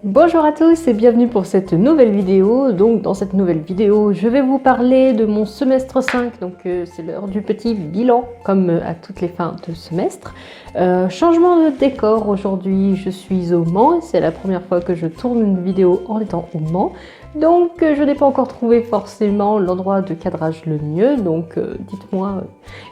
Bonjour à tous et bienvenue pour cette nouvelle vidéo. Donc dans cette nouvelle vidéo, je vais vous parler de mon semestre 5. Donc c'est l'heure du petit bilan comme à toutes les fins de semestre. Changement de décor aujourd'hui, je suis au Mans et c'est la première fois que je tourne une vidéo en étant au Mans. Donc je n'ai pas encore trouvé forcément l'endroit de cadrage le mieux. Donc dites-moi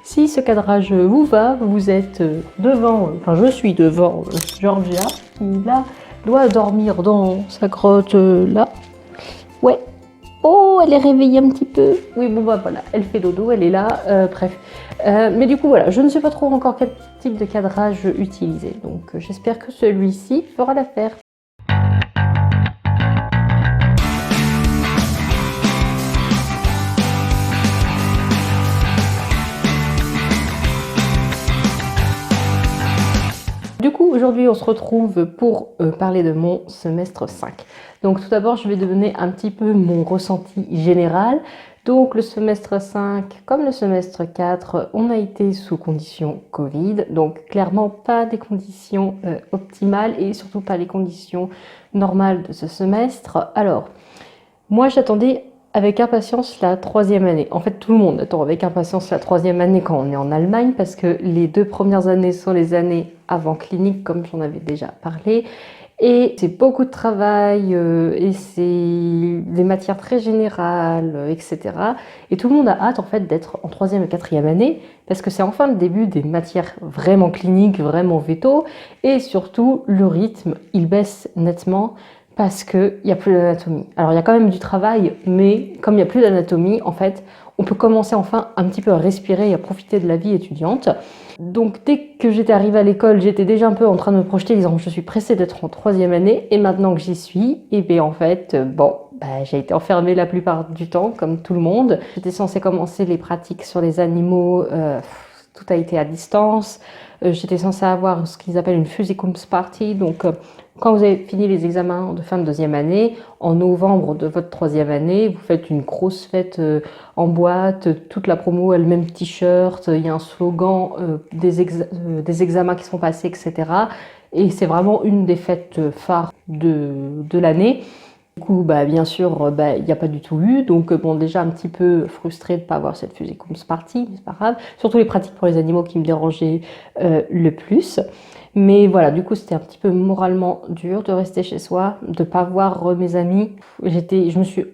si ce cadrage vous va. Vous êtes devant, enfin je suis devant Georgia qui là doit dormir dans sa grotte là. Ouais. Oh, elle est réveillée un petit peu. Oui, bon bah voilà, elle fait dodo, elle est là. Bref. Mais du coup voilà, je ne sais pas trop encore quel type de cadrage utiliser. Donc j'espère que celui-ci fera l'affaire. Du coup, aujourd'hui, on se retrouve pour parler de mon semestre 5. Donc tout d'abord, je vais donner un petit peu mon ressenti général. Donc le semestre 5, comme le semestre 4, on a été sous conditions Covid. Donc clairement pas des conditions optimales et surtout pas les conditions normales de ce semestre. Alors, moi j'attendais avec impatience la troisième année. En fait, tout le monde attend avec impatience la troisième année quand on est en Allemagne parce que les 2 premières années sont les années avant clinique, comme j'en avais déjà parlé. Et c'est beaucoup de travail et c'est des matières très générales, etc. Et tout le monde a hâte en fait d'être en troisième et quatrième année parce que c'est enfin le début des matières vraiment cliniques, vraiment véto. Et surtout, le rythme, il baisse nettement parce qu'il n'y a plus d'anatomie. Alors il y a quand même du travail, mais comme il n'y a plus d'anatomie, en fait, on peut commencer enfin un petit peu à respirer et à profiter de la vie étudiante. Donc dès que j'étais arrivée à l'école, j'étais déjà un peu en train de me projeter, disant je suis pressée d'être en troisième année, et maintenant que j'y suis, et bien en fait, j'ai été enfermée la plupart du temps, comme tout le monde. J'étais censée commencer les pratiques sur les animaux, tout a été à distance. J'étais censée avoir ce qu'ils appellent une Physikungsparty, donc quand vous avez fini les examens de fin de deuxième année, en novembre de votre troisième année, vous faites une grosse fête en boîte, toute la promo a le même t-shirt, il y a un slogan des examens qui sont passés, etc. Et c'est vraiment une des fêtes phares de l'année. Du coup, bien sûr, il n'y a pas du tout eu. Donc, déjà un petit peu frustrée de ne pas avoir cette Physikungsparty, mais c'est pas grave. Surtout les pratiques pour les animaux qui me dérangeaient le plus. Mais voilà, du coup, c'était un petit peu moralement dur de rester chez soi, de ne pas voir mes amis. Je me suis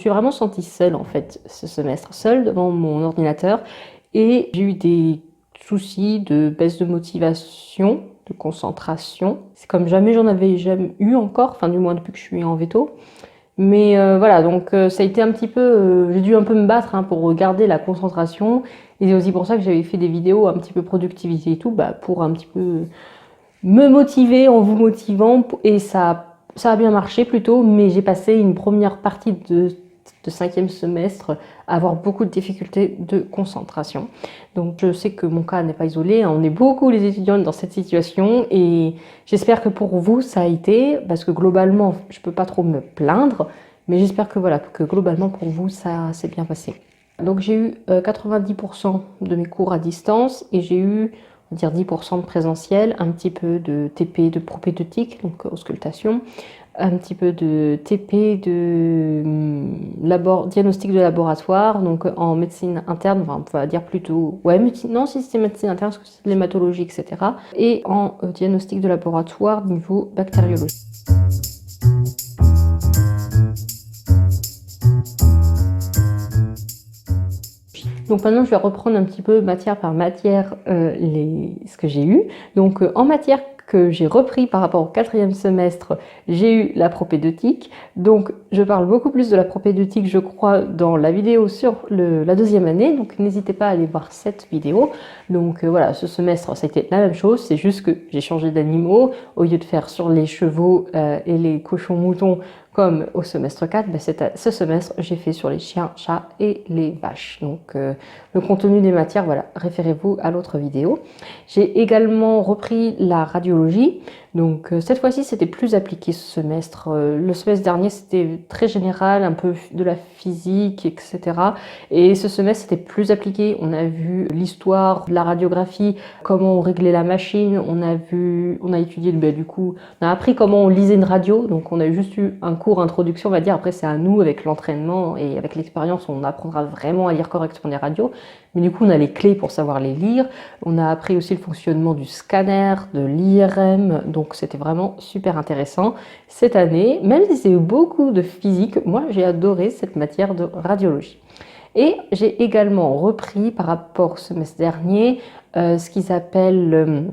vraiment sentie seule en fait ce semestre, seule devant mon ordinateur. Et j'ai eu des soucis de baisse de motivation, de concentration. C'est comme jamais j'en avais jamais eu encore, enfin du moins depuis que je suis en veto. Mais voilà, donc ça a été un petit peu, j'ai dû un peu me battre pour garder la concentration. Et c'est aussi pour ça que j'avais fait des vidéos un petit peu productivité et tout, pour un petit peu me motiver en vous motivant. Et ça a bien marché plutôt, mais j'ai passé une première partie de cinquième semestre à avoir beaucoup de difficultés de concentration. Donc je sais que mon cas n'est pas isolé, on est beaucoup les étudiants dans cette situation et j'espère que pour vous ça a été, parce que globalement je peux pas trop me plaindre, mais j'espère que voilà, que globalement pour vous ça s'est bien passé. Donc j'ai eu 90% de mes cours à distance et j'ai eu on va dire 10% de présentiel, un petit peu de TP de propédeutique, donc auscultation, un petit peu de TP de diagnostic de laboratoire, donc en médecine interne, on va dire plutôt, non si c'est médecine interne parce que c'est de l'hématologie, etc. Et en diagnostic de laboratoire niveau bactériologie. Donc maintenant, je vais reprendre un petit peu matière par matière ce que j'ai eu. Donc en matière que j'ai repris par rapport au quatrième semestre, j'ai eu la propédeutique. Donc je parle beaucoup plus de la propédeutique, je crois, dans la vidéo sur la deuxième année. Donc n'hésitez pas à aller voir cette vidéo. Donc voilà, ce semestre, ça a été la même chose. C'est juste que j'ai changé d'animaux. Au lieu de faire sur les chevaux et les cochons-moutons, comme au semestre 4, ce semestre, j'ai fait sur les chiens, chats et les vaches. Donc, le contenu des matières, voilà, référez-vous à l'autre vidéo. J'ai également repris la radiologie. Donc cette fois-ci, c'était plus appliqué ce semestre. Le semestre dernier, c'était très général, un peu de la physique, etc. Et ce semestre, c'était plus appliqué. On a vu l'histoire de la radiographie, comment on réglait la machine. On a étudié, du coup, on a appris comment on lisait une radio. Donc on a juste eu un cours introduction, on va dire. Après, c'est à nous, avec l'entraînement et avec l'expérience, on apprendra vraiment à lire correctement les radios. Mais du coup, on a les clés pour savoir les lire. On a appris aussi le fonctionnement du scanner, de l'IRM. Donc, c'était vraiment super intéressant. Cette année, même si c'est beaucoup de physique, moi, j'ai adoré cette matière de radiologie. Et j'ai également repris, par rapport au semestre dernier, ce qu'ils appellent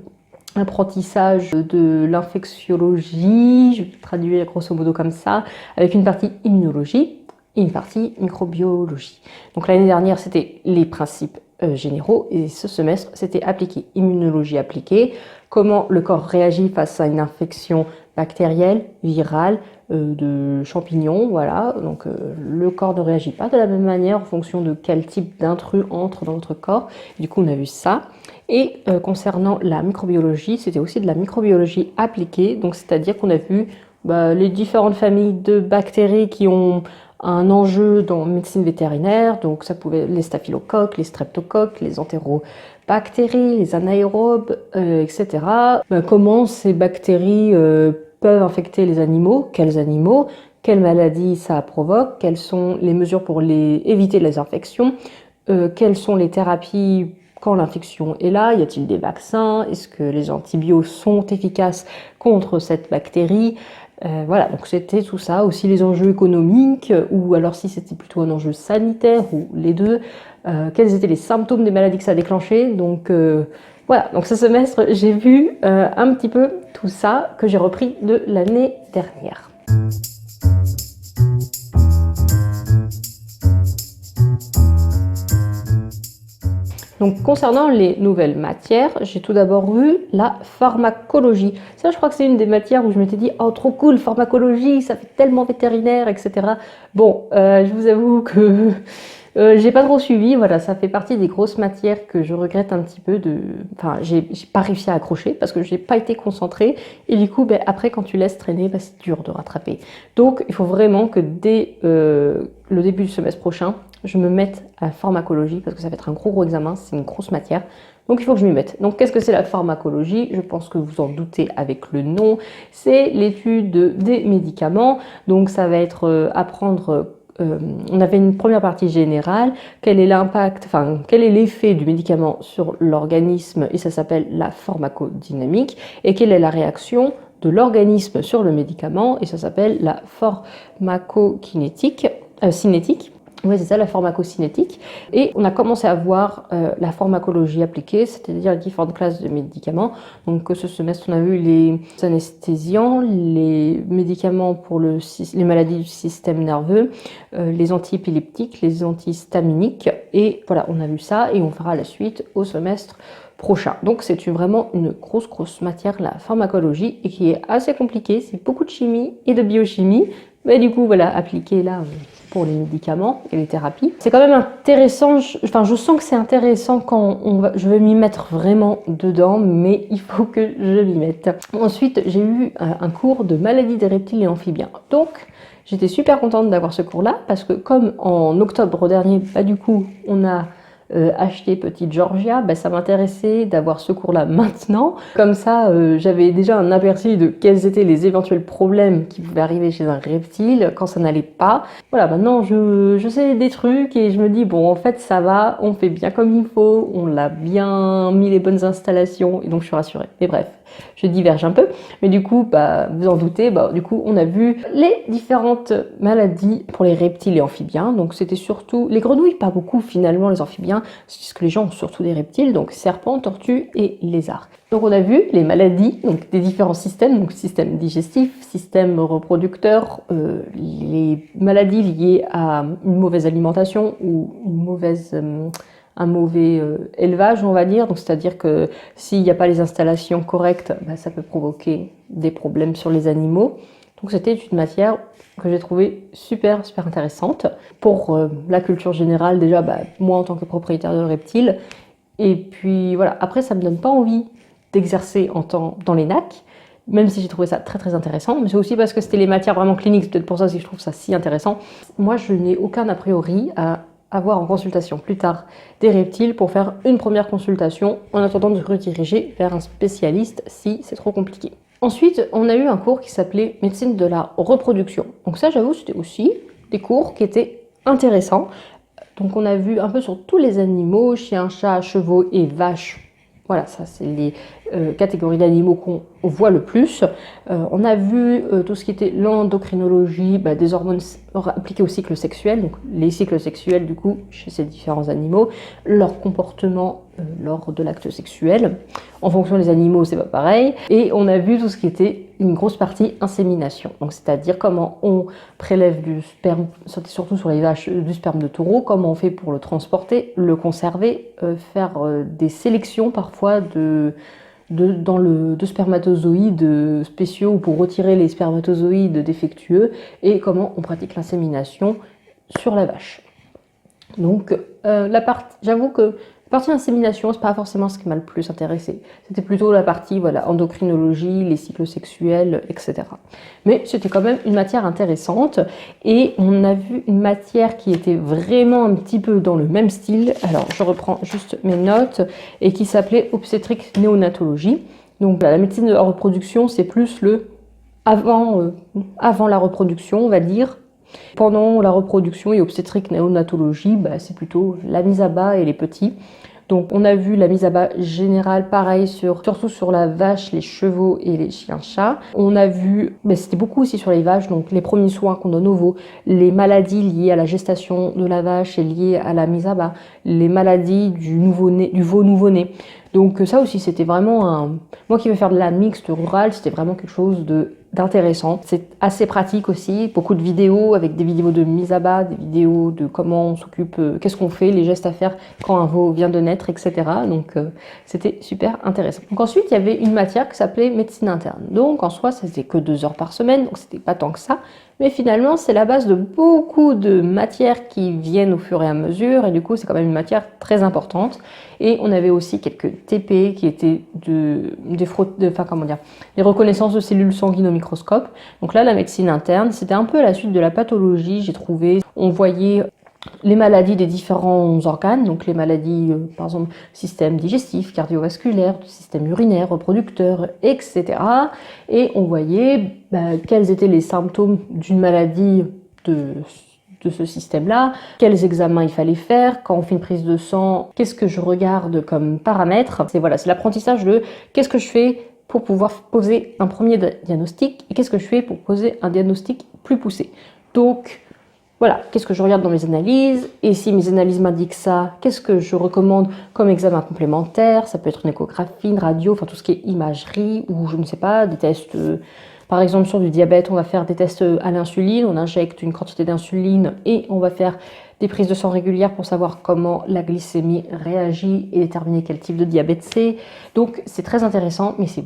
apprentissage de l'infectiologie, je vais traduire grosso modo comme ça, avec une partie immunologie et une partie microbiologie. Donc l'année dernière, c'était les principes généraux et ce semestre, c'était appliqué, immunologie appliquée, comment le corps réagit face à une infection bactérienne, virale, de champignons, voilà. Donc le corps ne réagit pas de la même manière en fonction de quel type d'intrus entre dans notre corps. Du coup, on a vu ça. Et concernant la microbiologie, c'était aussi de la microbiologie appliquée, donc c'est-à-dire qu'on a vu les différentes familles de bactéries qui ont un enjeu dans médecine vétérinaire, donc ça pouvait les staphylocoques, les streptocoques, les entérobactéries, les anaérobes, etc. Comment ces bactéries peuvent infecter les animaux, quelles maladies ça provoque, quelles sont les mesures pour éviter les infections, quelles sont les thérapies quand l'infection est là, y a-t-il des vaccins, est-ce que les antibiotiques sont efficaces contre cette bactérie, voilà, donc c'était tout ça, aussi les enjeux économiques, ou alors si c'était plutôt un enjeu sanitaire, ou les deux, quels étaient les symptômes des maladies que ça déclenchait, donc voilà, donc ce semestre j'ai vu un petit peu tout ça que j'ai repris de l'année dernière. Donc concernant les nouvelles matières, j'ai tout d'abord eu la pharmacologie. Ça, je crois que c'est une des matières où je m'étais dit « Oh, trop cool, pharmacologie, ça fait tellement vétérinaire, etc. » Bon, je vous avoue que j'ai pas trop suivi, voilà, ça fait partie des grosses matières que je regrette un petit peu Enfin, j'ai pas réussi à accrocher parce que j'ai pas été concentrée et du coup, après quand tu laisses traîner, c'est dur de rattraper. Donc, il faut vraiment que dès le début du semestre prochain, je me mette à la pharmacologie parce que ça va être un gros examen, c'est une grosse matière. Donc il faut que je m'y mette. Donc qu'est-ce que c'est la pharmacologie? Je pense que vous en doutez avec le nom. C'est l'étude des médicaments. Donc ça va être apprendre... on avait une première partie générale, quel est l'impact, enfin quel est l'effet du médicament sur l'organisme, et ça s'appelle la pharmacodynamique, et quelle est la réaction de l'organisme sur le médicament, et ça s'appelle la pharmacocinétique, cinétique. Oui, c'est ça, la pharmacocinétique. Et on a commencé à voir la pharmacologie appliquée, c'est-à-dire les différentes classes de médicaments. Donc ce semestre, on a vu les anesthésiants, les médicaments pour les maladies du système nerveux, les antiépileptiques, les antihistaminiques. Et voilà, on a vu ça et on fera la suite au semestre prochain. Donc c'est vraiment une grosse matière, la pharmacologie, et qui est assez compliquée. C'est beaucoup de chimie et de biochimie. Mais du coup, voilà, appliqué là pour les médicaments et les thérapies. C'est quand même intéressant, je sens que c'est intéressant quand je vais m'y mettre vraiment dedans, mais il faut que je m'y mette. Ensuite, j'ai eu un cours de maladies des reptiles et amphibiens. Donc, j'étais super contente d'avoir ce cours-là, parce que comme en octobre dernier, du coup, on a acheter Petite Georgia, ça m'intéressait d'avoir ce cours-là maintenant. Comme ça, j'avais déjà un aperçu de quels étaient les éventuels problèmes qui pouvaient arriver chez un reptile quand ça n'allait pas. Voilà, maintenant je sais des trucs et je me dis, bon, en fait, ça va, on fait bien comme il faut, on l'a bien mis les bonnes installations, et donc je suis rassurée. Mais bref, je diverge un peu. Mais du coup, vous en doutez, du coup, on a vu les différentes maladies pour les reptiles et amphibiens. Donc, c'était surtout les grenouilles, pas beaucoup finalement, les amphibiens, parce que les gens ont surtout des reptiles, donc serpents, tortues et lézards. Donc, on a vu les maladies, donc des différents systèmes, donc système digestif, système reproducteur, les maladies liées à une mauvaise alimentation ou un mauvais élevage, on va dire. Donc, c'est-à-dire que s'il n'y a pas les installations correctes, ça peut provoquer des problèmes sur les animaux. Donc, c'était une matière que j'ai trouvée super intéressante pour la culture générale, déjà, moi en tant que propriétaire de reptiles. Et puis, voilà. Après, ça me donne pas envie d'exercer dans les NAC, même si j'ai trouvé ça très très intéressant, mais c'est aussi parce que c'était les matières vraiment cliniques, c'est peut-être pour ça que je trouve ça si intéressant. Moi, je n'ai aucun a priori à avoir en consultation plus tard des reptiles pour faire une première consultation en attendant de rediriger vers un spécialiste si c'est trop compliqué. Ensuite, on a eu un cours qui s'appelait médecine de la reproduction. Donc ça, j'avoue, c'était aussi des cours qui étaient intéressants. Donc on a vu un peu sur tous les animaux, chiens, chats, chevaux et vaches. Voilà, ça c'est les catégories d'animaux qu'on voit le plus. On a vu tout ce qui était l'endocrinologie, des hormones appliquées au cycle sexuel, donc les cycles sexuels du coup chez ces différents animaux, leur comportement lors de l'acte sexuel. En fonction des animaux, c'est pas pareil. Et on a vu tout ce qui était une grosse partie insémination, donc c'est-à-dire comment on prélève du sperme, surtout sur les vaches, du sperme de taureau, comment on fait pour le transporter, le conserver, faire des sélections parfois de spermatozoïdes spéciaux pour retirer les spermatozoïdes défectueux et comment on pratique l'insémination sur la vache. Donc j'avoue que la partie insémination, c'est pas forcément ce qui m'a le plus intéressé. C'était plutôt la partie endocrinologie, les cycles sexuels, etc. Mais c'était quand même une matière intéressante et on a vu une matière qui était vraiment un petit peu dans le même style. Alors je reprends juste mes notes et qui s'appelait obstétrique néonatologie. Donc la médecine de la reproduction, c'est plus le avant la reproduction, on va dire. Pendant la reproduction et obstétrique néonatologie, c'est plutôt la mise à bas et les petits. Donc on a vu la mise à bas générale, pareil, surtout sur la vache, les chevaux et les chiens-chats. On a vu, c'était beaucoup aussi sur les vaches, donc les premiers soins qu'on donne aux veaux, les maladies liées à la gestation de la vache et liées à la mise à bas, les maladies du veau nouveau-né. Donc ça aussi, c'était vraiment moi qui veux faire de la mixte rurale, c'était vraiment quelque chose d'intéressant. C'est assez pratique aussi, beaucoup de vidéos avec des vidéos de mise à bas, des vidéos de comment on s'occupe, qu'est-ce qu'on fait, les gestes à faire quand un veau vient de naître, etc. Donc c'était super intéressant. Donc ensuite, il y avait une matière qui s'appelait médecine interne. Donc en soi, ça faisait que 2 heures par semaine, donc c'était pas tant que ça. Mais finalement, c'est la base de beaucoup de matières qui viennent au fur et à mesure, et du coup, c'est quand même une matière très importante. Et on avait aussi quelques TP qui étaient des reconnaissances de cellules sanguines au microscope. Donc là, la médecine interne, c'était un peu la suite de la pathologie, j'ai trouvé. On voyait les maladies des différents organes, donc les maladies, par exemple, système digestif, cardiovasculaire, système urinaire, reproducteur, etc. Et on voyait quels étaient les symptômes d'une maladie de ce système-là, quels examens il fallait faire, quand on fait une prise de sang, qu'est-ce que je regarde comme paramètres. C'est l'apprentissage de qu'est-ce que je fais pour pouvoir poser un premier diagnostic et qu'est-ce que je fais pour poser un diagnostic plus poussé. Donc, voilà, qu'est-ce que je regarde dans mes analyses, et si mes analyses m'indiquent ça, qu'est-ce que je recommande comme examen complémentaire. Ça peut être une échographie, une radio, enfin tout ce qui est imagerie, ou je ne sais pas, des tests, par exemple sur du diabète, on va faire des tests à l'insuline, on injecte une quantité d'insuline et on va faire des prises de sang régulières pour savoir comment la glycémie réagit et déterminer quel type de diabète c'est. Donc c'est très intéressant, mais c'est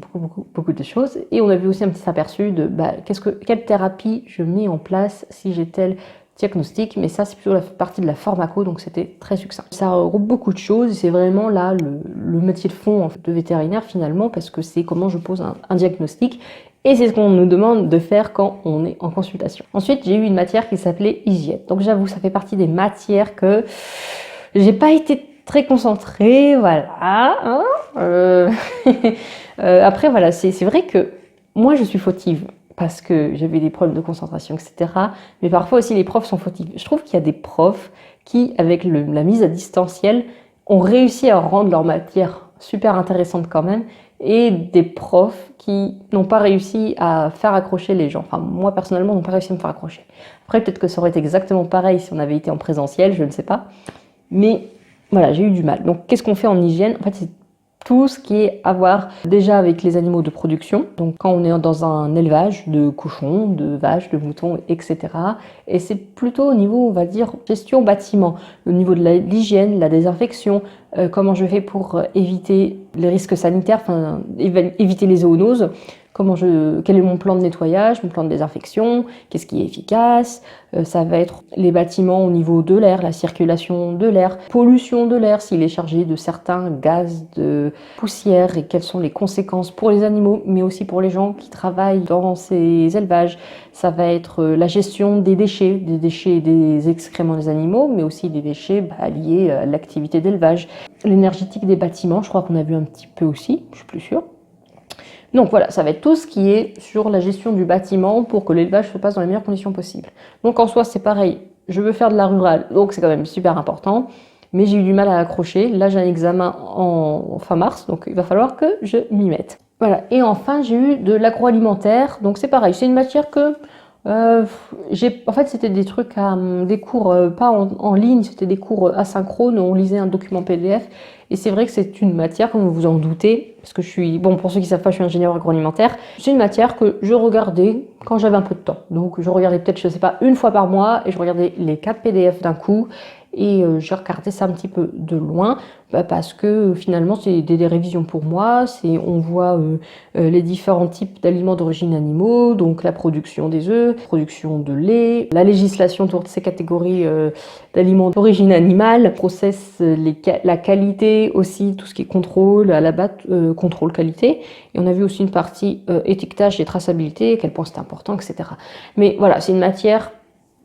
beaucoup de choses. Et on a vu aussi un petit aperçu de quelle thérapie je mets en place si j'ai tel diagnostic, mais ça c'est plutôt la partie de la pharmaco, donc c'était très succinct. Ça regroupe beaucoup de choses et c'est vraiment là le métier de fond de vétérinaire finalement, parce que c'est comment je pose un diagnostic. Et c'est ce qu'on nous demande de faire quand on est en consultation. Ensuite, j'ai eu une matière qui s'appelait hygiène. Donc j'avoue, ça fait partie des matières que j'ai pas été très concentrée, voilà. Après, voilà, c'est vrai que moi, je suis fautive parce que j'avais des problèmes de concentration, etc. Mais parfois aussi, les profs sont fautifs. Je trouve qu'il y a des profs qui, avec la mise à distanciel, ont réussi à rendre leur matière super intéressante quand même, et des profs qui n'ont pas réussi à faire accrocher les gens. Enfin, moi, personnellement, n'ont pas réussi à me faire accrocher. Après, peut-être que ça aurait été exactement pareil si on avait été en présentiel, je ne sais pas. Mais voilà, j'ai eu du mal. Donc, qu'est-ce qu'on fait en hygiène? En fait, c'est tout ce qui est à voir déjà avec les animaux de production. Donc, quand on est dans un élevage de cochons, de vaches, de moutons, etc. Et c'est plutôt au niveau, on va dire, gestion bâtiment. Au niveau de l'hygiène, la désinfection, comment je fais pour éviter les risques sanitaires, éviter les zoonoses. quel est mon plan de nettoyage, mon plan de désinfection, qu'est-ce qui est efficace. Ça va être les bâtiments au niveau de l'air, la circulation de l'air, pollution de l'air, s'il est chargé de certains gaz, de poussière et quelles sont les conséquences pour les animaux, mais aussi pour les gens qui travaillent dans ces élevages. Ça va être la gestion des déchets et des excréments des animaux, mais aussi des déchets liés à l'activité d'élevage. L'énergétique des bâtiments, je crois qu'on a vu un petit peu aussi, je suis plus sûre. Donc voilà, ça va être tout ce qui est sur la gestion du bâtiment pour que l'élevage se passe dans les meilleures conditions possibles. Donc en soi, c'est pareil, je veux faire de la rurale, donc c'est quand même super important, mais j'ai eu du mal à accrocher. Là, j'ai un examen en fin mars, donc il va falloir que je m'y mette. Voilà, et enfin, j'ai eu de l'agroalimentaire, donc c'est pareil, c'est une matière que en fait, c'était des trucs, des cours pas en ligne, c'était des cours asynchrones où on lisait un document PDF. Et c'est vrai que c'est une matière, comme vous vous en doutez, parce que pour ceux qui ne savent pas, je suis ingénieur agroalimentaire. C'est une matière que je regardais quand j'avais un peu de temps. Donc je regardais peut-être, je sais pas, une fois par mois et je regardais les 4 PDF d'un coup. Et j'ai regardé ça un petit peu de loin parce que finalement c'est des révisions pour moi. On voit les différents types d'aliments d'origine animaux, donc la production des œufs, la production de lait, la législation autour de ces catégories d'aliments d'origine animale, process, la qualité aussi, tout ce qui est contrôle, à la base contrôle qualité. Et on a vu aussi une partie étiquetage et traçabilité, à quel point c'est important, etc. Mais voilà, c'est une matière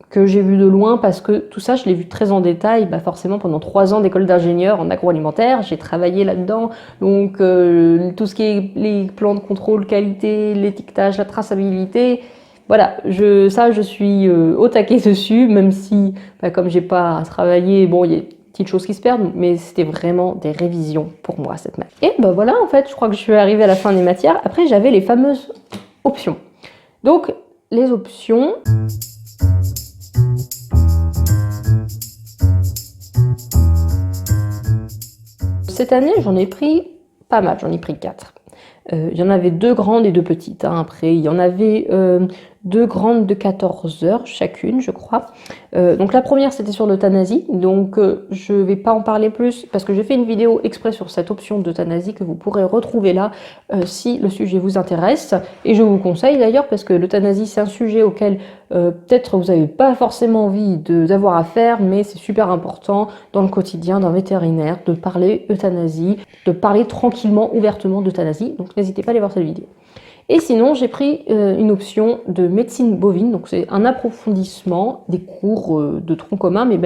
que j'ai vu de loin parce que tout ça, je l'ai vu très en détail, forcément pendant 3 ans d'école d'ingénieur en agroalimentaire, j'ai travaillé là-dedans, donc tout ce qui est les plans de contrôle qualité, l'étiquetage, la traçabilité, voilà, je suis au taquet dessus, même si, comme j'ai pas travaillé, bon, il y a des petites choses qui se perdent, mais c'était vraiment des révisions pour moi, cette matière. Et voilà, en fait, je crois que je suis arrivée à la fin des matières. Après, j'avais les fameuses options. Donc, les options... Cette année, j'en ai pris pas mal, j'en ai pris 4. Il y en avait 2 grandes et 2 petites. Après, il y en avait 2 grandes de 14 heures chacune, je crois. Donc la première, c'était sur l'euthanasie. Donc je vais pas en parler plus parce que j'ai fait une vidéo exprès sur cette option d'euthanasie que vous pourrez retrouver là si le sujet vous intéresse. Et je vous conseille d'ailleurs parce que l'euthanasie, c'est un sujet auquel peut-être vous n'avez pas forcément envie d'avoir à faire, mais c'est super important dans le quotidien d'un vétérinaire de parler euthanasie, de parler tranquillement, ouvertement d'euthanasie. Donc n'hésitez pas à aller voir cette vidéo. Et sinon, j'ai pris une option de médecine bovine, donc c'est un approfondissement des cours de tronc commun, mais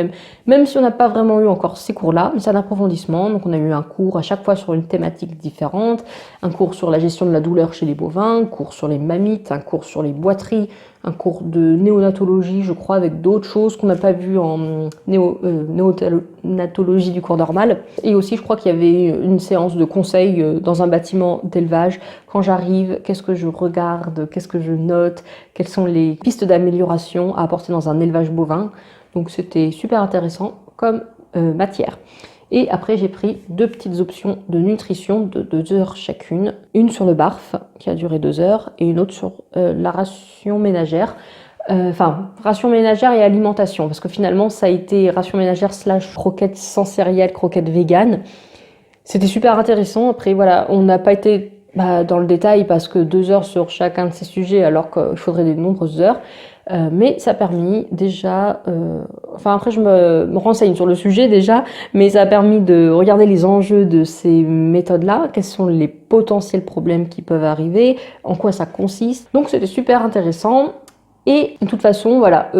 même si on n'a pas vraiment eu encore ces cours-là, mais c'est un approfondissement. Donc on a eu un cours à chaque fois sur une thématique différente, un cours sur la gestion de la douleur chez les bovins, un cours sur les mammites, un cours sur les boiteries, un cours de néonatologie, je crois, avec d'autres choses qu'on n'a pas vues en néonatologie du cours normal. Et aussi, je crois qu'il y avait une séance de conseil dans un bâtiment d'élevage. Quand j'arrive, qu'est-ce que je regarde, qu'est-ce que je note, quelles sont les pistes d'amélioration à apporter dans un élevage bovin. Donc c'était super intéressant comme matière. Et après, j'ai pris 2 petites options de nutrition de 2 heures chacune. Une sur le BARF, qui a duré 2 heures, et une autre sur la ration ménagère. Ration ménagère et alimentation, parce que finalement, ça a été ration ménagère / croquettes sans céréales, croquettes véganes. C'était super intéressant. Après, voilà, on n'a pas été dans le détail, parce que 2 heures sur chacun de ces sujets, alors qu'il faudrait de nombreuses heures. Mais ça a permis déjà, après je me renseigne sur le sujet déjà, mais ça a permis de regarder les enjeux de ces méthodes-là, quels sont les potentiels problèmes qui peuvent arriver, en quoi ça consiste. Donc c'était super intéressant. Et de toute façon, voilà,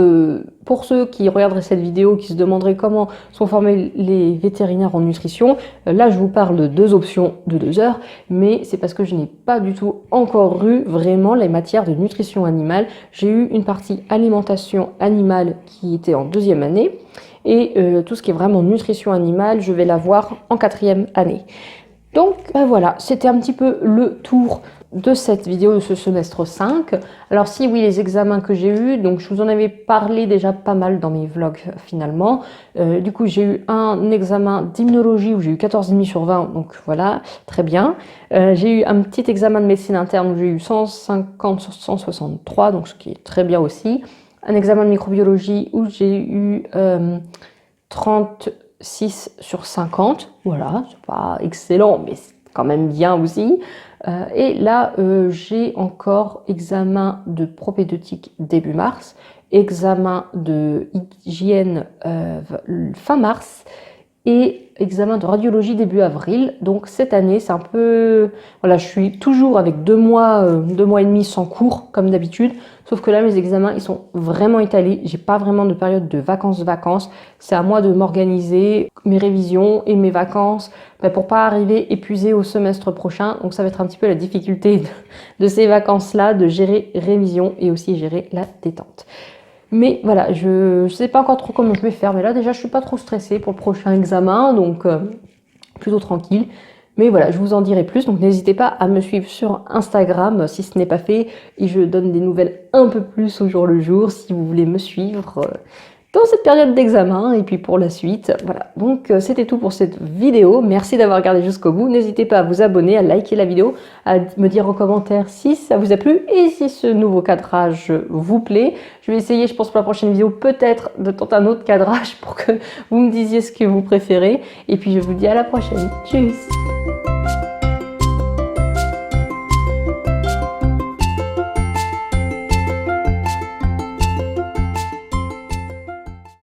pour ceux qui regarderaient cette vidéo, qui se demanderaient comment sont formés les vétérinaires en nutrition, là je vous parle de 2 options de 2 heures, mais c'est parce que je n'ai pas du tout encore eu vraiment les matières de nutrition animale. J'ai eu une partie alimentation animale qui était en 2e année, et tout ce qui est vraiment nutrition animale, je vais l'avoir en 4e année. Donc voilà, c'était un petit peu le tour de cette vidéo de ce semestre 5. Alors si oui, les examens que j'ai eus, donc je vous en avais parlé déjà pas mal dans mes vlogs finalement. Du coup, j'ai eu un examen d'immunologie où j'ai eu 14,5 sur 20, donc voilà, très bien. J'ai eu un petit examen de médecine interne où j'ai eu 150 sur 163, donc ce qui est très bien aussi. Un examen de microbiologie où j'ai eu 36 sur 50, voilà, c'est pas excellent, mais c'est quand même bien aussi. Et là, j'ai encore examen de propédeutique début mars, examen de hygiène fin mars et examen de radiologie début avril. Donc cette année, c'est un peu... Voilà, je suis toujours avec 2 mois et demi sans cours, comme d'habitude. Sauf que là, mes examens, ils sont vraiment étalés. J'ai pas vraiment de période de vacances. C'est à moi de m'organiser mes révisions et mes vacances pour pas arriver épuisée au semestre prochain. Donc ça va être un petit peu la difficulté de ces vacances-là, de gérer révision et aussi gérer la détente. Mais voilà, je ne sais pas encore trop comment je vais faire, mais là déjà je suis pas trop stressée pour le prochain examen, donc plutôt tranquille. Mais voilà, je vous en dirai plus, donc n'hésitez pas à me suivre sur Instagram si ce n'est pas fait, et je donne des nouvelles un peu plus au jour le jour si vous voulez me suivre dans cette période d'examen et puis pour la suite. Voilà, donc c'était tout pour cette vidéo. Merci d'avoir regardé jusqu'au bout. N'hésitez pas à vous abonner, à liker la vidéo, à me dire en commentaire si ça vous a plu et si ce nouveau cadrage vous plaît. Je vais essayer, je pense pour la prochaine vidéo, peut-être de tenter un autre cadrage pour que vous me disiez ce que vous préférez. Et puis je vous dis à la prochaine. Tchuss!